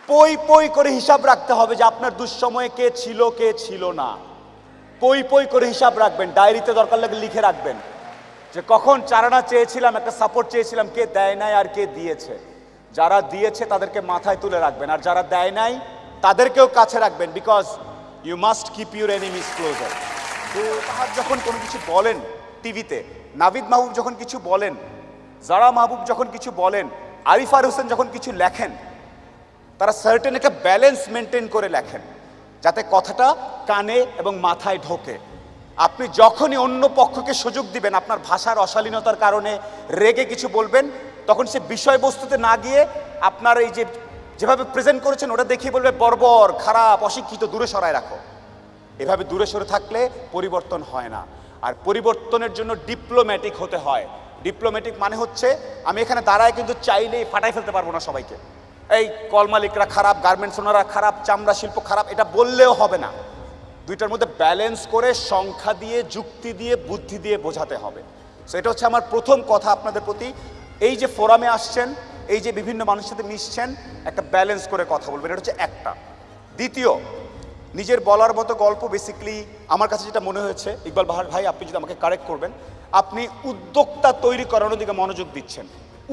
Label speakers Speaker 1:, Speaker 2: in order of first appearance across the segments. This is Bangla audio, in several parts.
Speaker 1: পই পই করে হিসাব রাখতে হবে যে আপনার দুঃসময়ে কে ছিল না। পই পই করে হিসাব রাখবেন, ডায়েরিতে দরকার লাগে লিখে রাখবেন যে কখন চারানা চেয়েছিলাম, একটা সাপোর্ট চেয়েছিলাম, কে দেয় নাই আর কে দিয়েছে। যারা দিয়েছে তাদেরকে মাথায় তুলে রাখবেন, আর যারা দেয় নাই তাদেরকেও কাছে রাখবেন, because you must keep your enemies closer. তো তাহার যখন কোনো কিছু বলেন টিভিতে, নাভিদ মাহবুব যখন কিছু বলেন, জারা মাহবুব যখন কিছু বলেন, আরিফার হোসেন যখন কিছু লেখেন, তারা সার্টেন একটা ব্যালেন্স মেনটেন করে লেখেন যাতে কথাটা কানে এবং মাথায় ঢোকে। আপনি যখনই অন্য পক্ষকে সুযোগ দিবেন আপনার ভাষার অশালীনতার কারণে রেগে কিছু বলবেন, তখন সে বিষয়বস্তুতে না গিয়ে আপনার এই যেভাবে প্রেজেন্ট করেছেন ওটা দেখিয়ে বলবে বর্বর, খারাপ, অশিক্ষিত, দূরে সরায় রাখো। এভাবে দূরে সরে থাকলে পরিবর্তন হয় না। আর পরিবর্তনের জন্য ডিপ্লোম্যাটিক হতে হয়। ডিপ্লোম্যাটিক মানে হচ্ছে আমি এখানে দাঁড়ায় কিন্তু চাইলেই ফাটাই ফেলতে পারবো না সবাইকে, এই কল মালিকরা খারাপ, গার্মেন্টস ওনারা খারাপ, চামড়া শিল্প খারাপ, এটা বললেও হবে না। দুইটার মধ্যে ব্যালেন্স করে সংখ্যা দিয়ে, যুক্তি দিয়ে, বুদ্ধি দিয়ে বোঝাতে হবে। সো এটা হচ্ছে আমার প্রথম কথা আপনাদের প্রতি। এই যে ফোরামে আসছেন, এই যে বিভিন্ন মানুষের সাথে মিশছেন, একটা ব্যালেন্স করে কথা বলবেন, এটা হচ্ছে একটা। দ্বিতীয়, নিজের বলার মতো গল্প বেসিক্যালি আমার কাছে যেটা মনে হয়েছে, ইকবাল বাহার ভাই আপনি যদি আমাকে কারেক্ট করবেন, আপনি উদ্যোক্তা তৈরি করানোর দিকে মনোযোগ দিচ্ছেন।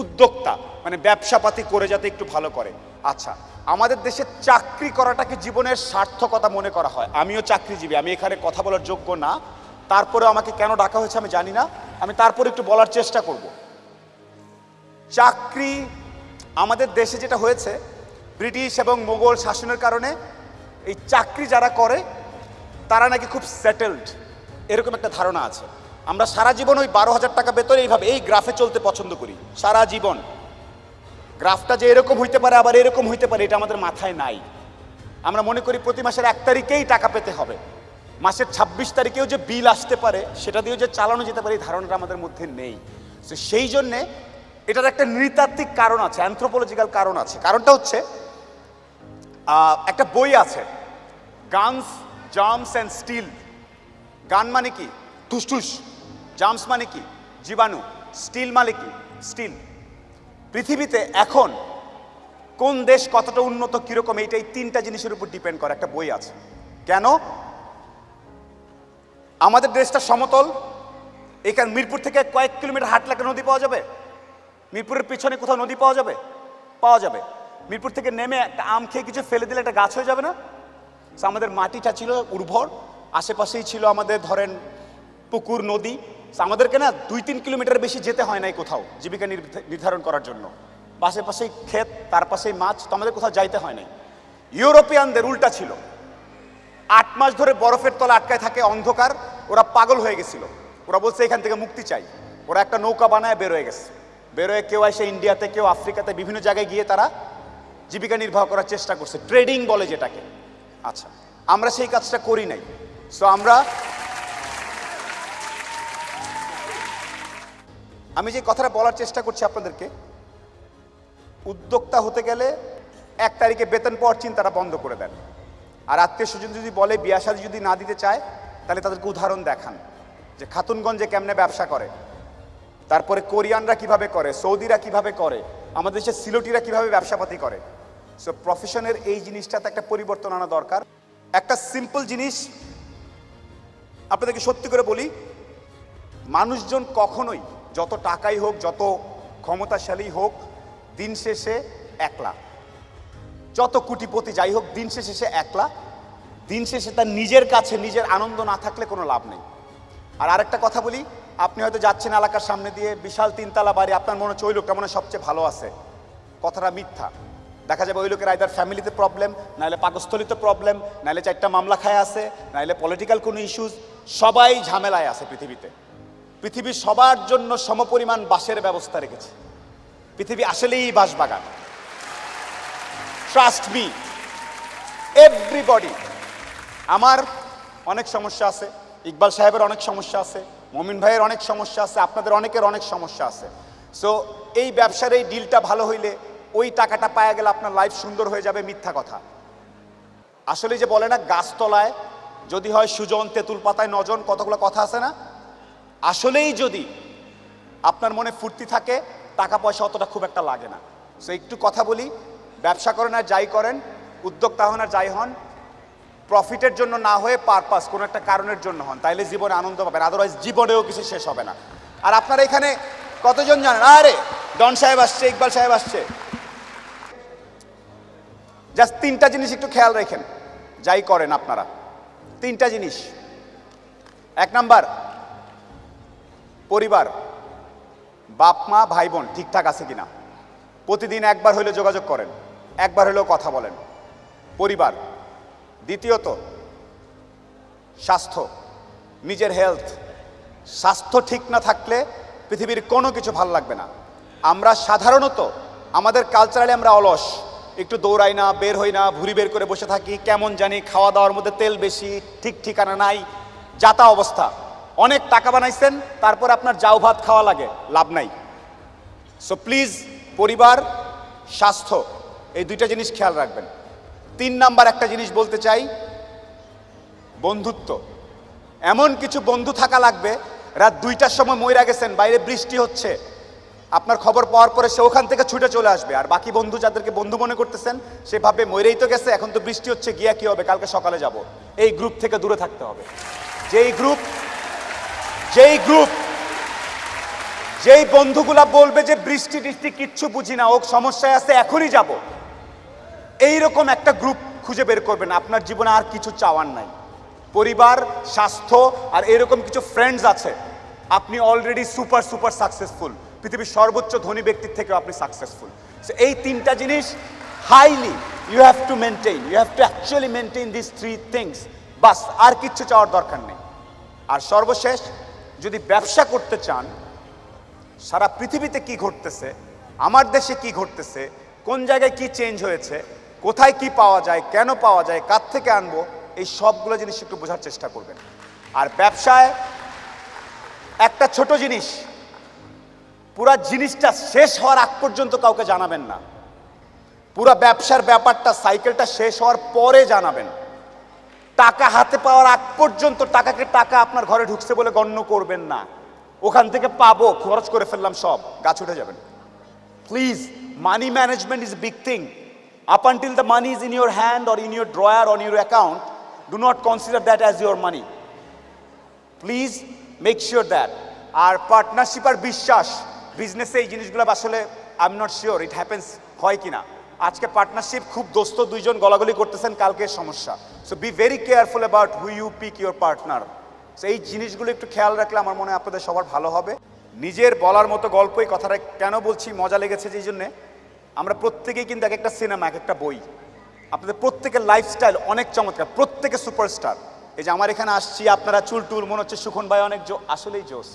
Speaker 1: উদ্যোক্তা মানে ব্যবসাপাতি করে যাতে একটু ভালো করে। আচ্ছা, আমাদের দেশে চাকরি করাটাকে জীবনের সার্থকতা মনে করা হয়। আমিও চাকরিজীবী, আমি এখানে কথা বলার যোগ্য না, তারপরে আমাকে কেন ডাকা হয়েছে আমি জানি না, আমি তারপরে একটু বলার চেষ্টা করব। চাকরি আমাদের দেশে যেটা হয়েছে, ব্রিটিশ এবং মোগল শাসনের কারণে এই চাকরি যারা করে তারা নাকি খুব সেটেলড, এরকম একটা ধারণা আছে। আমরা সারা জীবন ওই 12,000 টাকা বেতন এইভাবে এই গ্রাফে চলতে পছন্দ করি সারা জীবন। গ্রাফটা যে এরকম হইতে পারে আবার এরকম হইতে পারে এটা আমাদের মাথায় নাই। আমরা মনে করি প্রতি মাসের 1 তারিখেই টাকা পেতে হবে, মাসের 26 তারিখেও যে বিল আসতে পারে সেটা দিয়েও যে চালানো যেতে পারে এই ধারণাটা আমাদের মধ্যে নেই। তো সেই জন্যে এটার একটা নৃতাত্ত্বিক কারণ আছে, অ্যানথ্রোপোলজিক্যাল কারণ আছে। কারণটা হচ্ছে একটা বই আছে, গানস, জার্মস অ্যান্ড স্টিল। গান মানে কি? ঠুসঠুস। জার্মস মানে কি? জীবাণু। স্টিল মানে কি? স্টিল। পৃথিবীতে এখন কোন দেশ কতটা উন্নত, কিরকম, এইটাই 3টা জিনিসের উপর ডিপেন্ড করে। একটা বই আছে। কেন? আমাদের দেশটা সমতল, এখানে মিরপুর থেকে কয়েক কিলোমিটার হাঁটলে একটা নদী পাওয়া যাবে? মিরপুরের পিছনে কোথাও নদী পাওয়া যাবে? পাওয়া যাবে। মিরপুর থেকে নেমে একটা আম খেয়ে কিছু ফেলে দিলে একটা গাছ হয়ে যাবে না? আমাদের মাটিটা ছিল উর্বর, আশেপাশেই ছিল আমাদের ধরেন পুকুর, নদী। আমাদেরকে না 2-3 কিলোমিটার বেশি যেতে হয় নাই কোথাও জীবিকা নির্ধারণ করার জন্য। আশেপাশেই ক্ষেত, তার পাশেই মাছ, তো আমাদের কোথাও যাইতে হয় নাই। ইউরোপিয়ানদের উল্টা ছিল। 8 মাস ধরে বরফের তলে আটকায় থাকে, অন্ধকার, ওরা পাগল হয়ে গেছিল। ওরা বলছে এখান থেকে মুক্তি চাই। ওরা একটা নৌকা বানায় বেরোয় গেছে। বেরোয় কেউ আসে ইন্ডিয়াতে, কেউ আফ্রিকাতে, বিভিন্ন জায়গায় গিয়ে তারা জীবিকা নির্বাহ করার চেষ্টা করছে, ট্রেডিং বলে যেটাকে। আচ্ছা, আমরা সেই কাজটা করি নাই। সো আমি যে কথাটা বলার চেষ্টা করছি আপনাদেরকে, উদ্যোক্তা হতে গেলে 1 তারিখে বেতন পাওয়ার চিন্তাটা বন্ধ করে দেন। আর আত্মীয় স্বজন যদি বলে, বিয়া শাদী যদি না দিতে চায়, তাহলে তাদেরকে উদাহরণ দেখান যে খাতুনগঞ্জে কেমনে ব্যবসা করে, তারপরে কোরিয়ানরা কিভাবে করে, সৌদিরা কিভাবে করে, আমাদের দেশের সিলোটিরা কিভাবে ব্যবসাপাতি করে। সো প্রফেশনের এই জিনিসটাতে একটা পরিবর্তন আনা দরকার। একটা সিম্পল জিনিস আপনাদেরকে সত্যি করে বলি, মানুষজন কখনোই যত টাকাই হোক, যত ক্ষমতাশালী হোক, দিন শেষে একলা। যত কোটিপতি যাই হোক, দিন শেষে সে একলা। দিন শেষে তার নিজের কাছে নিজের আনন্দ না থাকলে কোনো লাভ নেই। আর আরেকটা কথা বলি, আপনি হয়তো যাচ্ছেন এলাকার সামনে দিয়ে, বিশাল 3 তলা বাড়ি, আপনার মনে হচ্ছে ওই লোকটা মনে হয় সবচেয়ে ভালো আছে। কথাটা মিথ্যা। দেখা যাবে ওই লোকের আইদার ফ্যামিলিতে প্রবলেম, নাহলে পাকস্থলিতে প্রবলেম, নাহলে 4টা মামলা খায় আছে, নাহলে পলিটিক্যাল কোনো ইস্যুজ। সবাই ঝামেলায় আছে পৃথিবীতে। পৃথিবী সবার জন্য সমপরিমাণ বাসের ব্যবস্থা রেখেছে। পৃথিবী আসলেই বাসবাগান। Trust me, everybody. আমার অনেক সমস্যা আছে, ইকবাল সাহেবের অনেক সমস্যা আছে, মমিন ভাইয়ের অনেক সমস্যা আছে, আপনাদের অনেকের অনেক সমস্যা আছে। সো এই ব্যবসার এই ডিলটা ভালো হইলে, ওই টাকাটা পাওয়া গেলে আপনার লাইফ সুন্দর হয়ে যাবে, মিথ্যা কথা। আসলে যে বলে না, গাছতলায় যদি হয় সুজন, তেঁতুল পাতায় নজন, কতগুলো কথা আছে না? আসলেই যদি আপনার মনে ফুর্তি থাকে, টাকা পয়সা অতটা খুব একটা লাগে না। সো একটু কথা বলি, ব্যবসা করেন আর যাই করেন, উদ্যোক্তা হন আর যাই হন, প্রফিটের জন্য না হয়ে পারপাস কোনো একটা কারণের জন্য হন, তাইলে জীবনে আনন্দ পাবেন, আদারওয়াইজ জীবনেও কিছু শেষ হবে না। আর আপনারা এখানে কতজন জানেন, আরে ডন সাহেব আসছে, ইকবাল সাহেব আসছে, জাস্ট 3টা জিনিস একটু খেয়াল রাখেন যাই করেন আপনারা। 3টা জিনিস। 1 নাম্বার, পরিবার, বাপ মা ভাই বোন ঠিকঠাক আছে কিনা, প্রতিদিন একবার হইলে যোগাযোগ করেন, একবার হইলেও কথা বলেন, পরিবার। দ্বিতীয়ত, স্বাস্থ্য, নিজের হেলথ। স্বাস্থ্য ঠিক না থাকলে পৃথিবীর কোনো কিছু ভালো লাগবে না। আমরা সাধারণত আমাদের কালচারালি আমরা অলস, একটু দৌড়াই না, বের হই না, ভুঁড়ি বের করে বসে থাকি, কেমন জানি খাওয়া দাওয়ার মধ্যে তেল বেশি, ঠিক ঠিকানা নাই, যাতা অবস্থা। অনেক টাকা বানাইছেন, তারপর আপনার জাউ ভাত খাওয়া লাগে, লাভ নাই। সো প্লিজ পরিবার, স্বাস্থ্য, এই 2টা জিনিস খেয়াল রাখবেন। 3 নাম্বার একটা জিনিস বলতে চাই, বন্ধুত্ব। এমন কিছু বন্ধু থাকা লাগবে, রাত 2টার সময় মইরা গেছেন, বাইরে বৃষ্টি হচ্ছে, আপনার খবর পাওয়ার পরে সে ওখান থেকে ছুটে চলে আসবে, আর বাকি বন্ধু যাদেরকে বন্ধু মনে করতেছেন সে ভাববে মইরেই তো গেছে, এখন তো বৃষ্টি হচ্ছে, গিয়া কি হবে, কালকে সকালে যাব। এই গ্রুপ থেকে দূরে থাকতে হবে। যেই বন্ধুগুলা বলবে যে বৃষ্টি টিষ্টি কিচ্ছু বুঝি না, ও সমস্যায় আছে, এখনই যাব, এইরকম একটা গ্রুপ খুঁজে বের করবেন। আপনার জীবনে আর কিছু চাওয়ার নাই, পরিবার, স্বাস্থ্য আর এরকম কিছু ফ্রেন্ডস আছে, আপনি অলরেডি সুপার সাকসেসফুল, পৃথিবীর সর্বোচ্চ ধনী ব্যক্তির থেকেও আপনি সাকসেসফুল। সো এই 3টা জিনিস highly you have to maintain, you have to actually maintain this 3 things, বাস, আর কিচ্ছু চাওয়ার দরকার নেই। আর সর্বশেষ, যদি ব্যবসা করতে চান, সারা পৃথিবীতে কি ঘটতেছে, আমার দেশে কি ঘটতেছে, কোন জায়গায় কি চেঞ্জ হয়েছে, কোথায় কি পাওয়া যায়, কেন পাওয়া যায়, কার থেকে আনবো, এই সবগুলো জিনিস একটু বোঝার চেষ্টা করবেন। আর ব্যবসায় একটা ছোট জিনিস, পুরা জিনিসটা শেষ হওয়ার আগ পর্যন্ত কাউকে জানাবেন না। পুরা ব্যবসার ব্যাপারটা, সাইকেলটা শেষ হওয়ার পরে জানাবেন। টাকা হাতে পাওয়ার আগ পর্যন্ত টাকাকে টাকা আপনার ঘরে ঢুকছে বলে গণ্য করবেন না। ওখান থেকে পাবো, খরচ করে ফেললাম, সব গাছ উঠে যাবেন। Please, money management is a big thing. Up until the money is in your hand or in your drawer or in your account, do not consider that as your money. Please make sure that. আর পার্টনারশিপ আর বিশ্বাস, বিজনেসে এই জিনিসগুলো আসলে I am not sure it happens হয় কিনা। আজকে পার্টনারশিপ খুব দোস্ত, 2জন গলাগলি করতেছেন, কালকে সমস্যা। So be very careful about who you pick your partner. So এই জিনিসগুলো একটু খেয়াল রাখলে আমার মনে হয় আপনাদের সবার ভালো হবে। নিজের বলার মতো গল্প, এই কথাটা কেন বলছি, মজা লেগেছে যেই জন্যে, আমরা প্রত্যেকেই কিন্তু এক একটা সিনেমা, এক একটা বই, আপনাদের প্রত্যেকের লাইফস্টাইল অনেক চমৎকার, প্রত্যেকে সুপারস্টার। এই যে আমার এখানে আসছি, আপনারা চুল টুল, মনে হচ্ছে সুখন ভাই অনেক আসলেই জোস।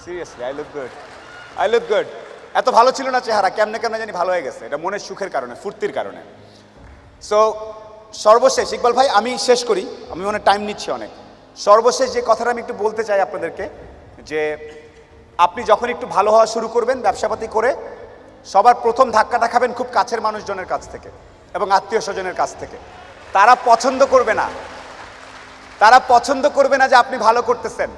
Speaker 1: Seriously I look good. এত ভালো ছিল না চেহারা, কেমনে কেমনে জানি ভালো হয়ে গেছে, এটা মনের সুখের কারণে, ফুর্তির কারণে। সো সর্বশেষ, ইকবাল ভাই আমি শেষ করি, আমি মনে টাইম নিচ্ছি অনেক। সর্বশেষ যে কথাটা আমি একটু বলতে চাই আপনাদেরকে, যে আপনি যখন একটু ভালো হওয়া শুরু করবেন ব্যবসাপাতি করে, সবার প্রথম ধাক্কাটা খাবেন খুব কাছের মানুষজনের কাছ থেকে এবং আত্মীয় স্বজনের কাছ থেকে। তারা পছন্দ করবে না যে আপনি ভালো করতেছেন,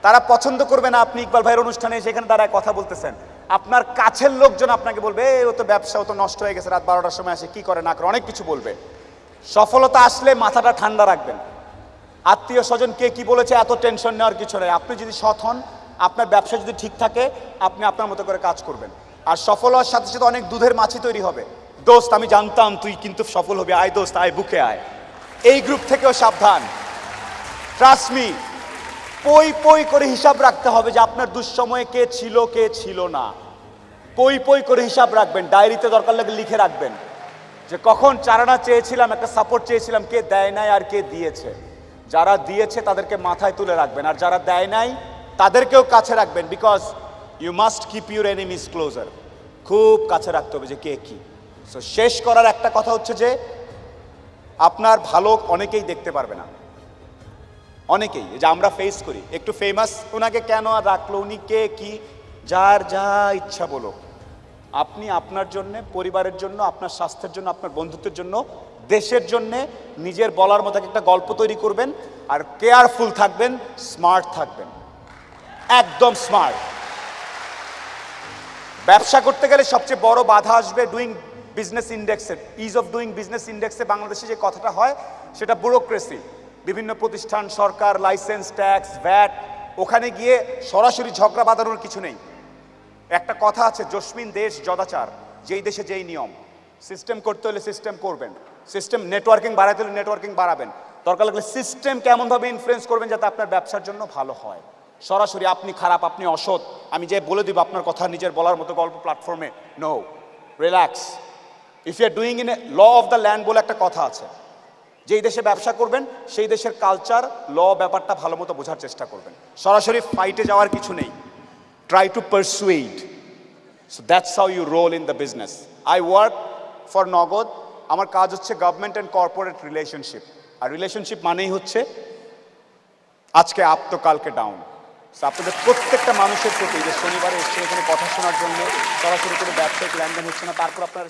Speaker 1: তারা পছন্দ করবে না আপনি ইকবাল ভাইয়ের অনুষ্ঠানে সেখানে দাঁড়ায় কথা বলতেছেন। আপনার কাছের লোকজন আপনাকে বলবে, ও তো ব্যবসা, ও তো নষ্ট হয়ে গেছে, রাত 12টার সময় আসে, কি করে না করে, অনেক কিছু বলবে। সফলতা আসলে মাথাটা ঠান্ডা রাখবেন। আত্মীয় স্বজন কে কি বলেছে এত টেনশন নেওয়ার কিছু নেই। আপনি যদি সৎ হন, আপনার ব্যবসা যদি ঠিক থাকে, আপনি আপনার মতো করে কাজ করবেন। আর সফল হওয়ার সাথে সাথে অনেক দুধের মাছি তৈরি হবে। দোস্ত আমি জানতাম তুই কিন্তু সফল হবি, আয় দোস্ত আয়, বুকে আয়। এই গ্রুপ থেকেও সাবধান। ট্রাস্ট মি, পই করে হিসাব রাখতে হবে যে আপনার দুঃসময়ে কে ছিল না। পই করে হিসাব রাখবেন, ডায়েরিতে দরকার লাগে লিখে রাখবেন যে কখন চারানা চেয়েছিলাম, একটা সাপোর্ট চেয়েছিলাম, কে দেয় নাই আর কে দিয়েছে। যারা দিয়েছে তাদেরকে মাথায় তুলে রাখবেন, আর যারা দেয় নাই তাদেরকেও কাছে রাখবেন। Because you must keep your enemies closer, খুব কাছে রাখতে হবে যে কে কি। সো শেষ করার একটা কথা হচ্ছে যে আপনার ভালো অনেকেই দেখতে পারবে না, অনেকেই, যে আমরা ফেস করি। একটু ফেমাস, ওনাকে কেন আর রাখলো, উনি কে কি, যার যা ইচ্ছা বলো। আপনি আপনার জন্যে, পরিবারের জন্য, আপনার স্বাস্থ্যের জন্য, আপনার বন্ধুত্বের জন্য, দেশের জন্যে নিজের বলার মতো একটা গল্প তৈরি করবেন। আর কেয়ারফুল থাকবেন, স্মার্ট থাকবেন, একদম স্মার্ট। ব্যবসা করতে গেলে সবচেয়ে বড় বাধা আসবে ডুইং বিজনেস ইন্ডেক্সে, ইজ অফ ডুইং বিজনেস ইন্ডেক্সে বাংলাদেশে যে কথাটা হয় সেটা ব্যুরোক্রেসি, বিভিন্ন প্রতিষ্ঠান, সরকার, লাইসেন্স, ট্যাক্স, ভ্যাট, ওখানে গিয়ে সরাসরি ঝগড়া বাঁধানোর কিছু নেই। একটা কথা আছে, জসমিন দেশ জদাচার, যেই দেশে যেই নিয়ম। সিস্টেম করতে হলে সিস্টেম করবেন, সিস্টেম নেটওয়ার্কিং বাড়াতে হলে নেটওয়ার্কিং বাড়াবেন, দরকার লাগলে সিস্টেম কেমনভাবে ইনফ্লুয়েন্স করবেন যাতে আপনার ব্যবসার জন্য ভালো হয়। সরাসরি আপনি খারাপ, আপনি অসৎ, আমি যে বলে দিব আপনার কথা নিজের বলার মতো গল্প প্ল্যাটফর্মে, no, relax. If you are doing in a law of the land বলে একটা কথা আছে, যেই দেশে ব্যবসা করবেন সেই দেশের কালচার, ল, ব্যাপারটা ভালো মতো বোঝার চেষ্টা করবেন। সরাসরি ফাইটে যাওয়ার কিছু নেই, try to persuade. So that's how you roll in the business. I work for Nagad, আমার কাজ হচ্ছে গভর্নমেন্ট অ্যান্ড কর্পোরেট রিলেশনশিপ। আর রিলেশনশিপ মানেই হচ্ছে আজকে আপ তো কালকে ডাউন। আপনাদের প্রত্যেকটা মানুষের প্রতি, যে শনিবারে এসে এখানে কথা শোনার জন্য সরাসরি করে ব্যবসায়িক লেনদেন হচ্ছে না, তারপর আপনার